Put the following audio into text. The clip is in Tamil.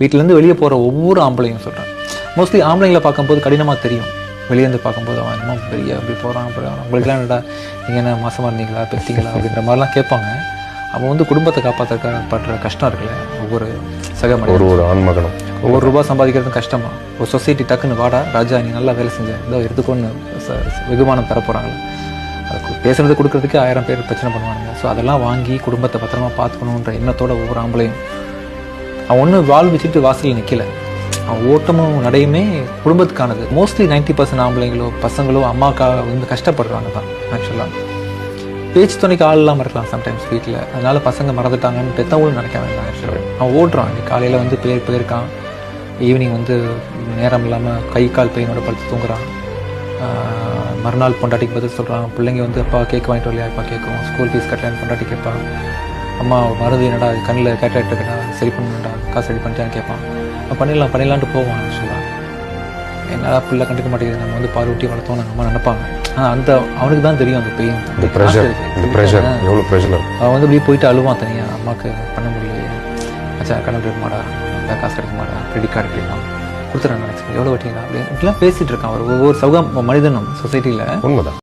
வீட்டிலேருந்து வெளியே போகிற ஒவ்வொரு ஆம்பளையும் சொல்கிறேன். மோஸ்ட்லி ஆம்பளைங்களை பார்க்கும்போது கடினமாக தெரியும். வெளியேருந்து பார்க்கும்போது அவன் இன்னும் பெரிய அப்படி போகிறான் உங்களுக்குலாம் என்னடா நீங்கள் என்ன மாசமாக இருந்தீங்களா பெற்றீங்களா அப்படின்ற மாதிரிலாம் கேட்பாங்க. அவன் வந்து குடும்பத்தை காப்பாற்றுற கஷ்டம் இருக்குல்ல, ஒவ்வொரு சக மனிதன் ஒரு ஆண்மகனும் ₹1 சம்பாதிக்கிறது கஷ்டமா. ஒரு சொசைட்டி டக்குன்னு வாடா ராஜா நீ நல்லா வேலை செஞ்ச இதோ எடுத்துக்கொண்டு வெகுமானம் தர போகிறாங்களே, அதுக்கு பேசுறது கொடுக்கறதுக்கு 1000 பேர் பிரச்சனை பண்ணுவானுங்க. ஸோ அதெல்லாம் வாங்கி குடும்பத்தை பத்திரமா பார்த்துக்கணுன்ற எண்ணத்தோட ஒவ்வொரு ஆம்பளையும் அவன் ஒன்று வாழ் வச்சுட்டு வாசலில் நிற்கல. அவன் ஓட்டமும் நடையுமே குடும்பத்துக்கானது. மோஸ்ட்லி 90% ஆம்பளைங்களோ பசங்களோ அம்மாக்காக வந்து கஷ்டப்படுறாங்க தான். ஆக்சுவலாக பேச்சு துணைக்கு ஆள் இல்லாமல் இருக்கலாம் சம்டைம்ஸ் வீட்டில். அதனால பசங்க மறந்துட்டாங்கன்னு பெற்றவங்களும் நினைக்க வேண்டாம். ஆக்சுவலாக அவன் ஓடுறான். காலையில் வந்து போயிருக்கான், ஈவினிங் வந்து நேரம் இல்லாமல் கை கால் பெயினோட படுத்து தூங்குறான். மறுநாள் பொண்டாட்டிக்கு பதில் சொல்கிறான். பிள்ளைங்க வந்து அப்பா கேக் வாங்கிட்டு வரலையா, அப்பா கேட்கும். ஸ்கூல் ஃபீஸ் கட்டலன்னு பொண்டாட்டி கேட்பான். அம்மா மருந்து என்னடா கண்ணில் கேட்டாக்ட் இருக்கடா சரி பண்ணணுடா காசு ரெடி பண்ணிட்டான்னு கேட்பான். பண்ணிடலான்ட்டு போவான். ஆக்சுவலாக என்னடா பிள்ளை கண்டுக்க மாட்டேங்குது, நம்ம வந்து பால் ஊட்டி வளர்த்தோன்னு நம்ம நினைப்பாங்க. ஆனால் அந்த அவனுக்கு தான் தெரியும் அந்த பெயின், எவ்வளோ ப்ரெஷர். அவன் வந்து இப்படி போயிட்டு அழுவான் தனியாக. அம்மாவுக்கு பண்ண முடியல, அச்சா கடன் கிடைக்குமாடா, காசு கிடைக்குமாடா, கிரெடிட் கார்டு கிடைக்கும் கொடுத்துட்றாங்க, எவ்வளோ வட்டிங்களா அப்படின்னு இப்படிலாம் பேசிகிட்டு இருக்கான். ஒவ்வொரு சக மனிதனும் சொசைட்டியில். உண்மைதான்.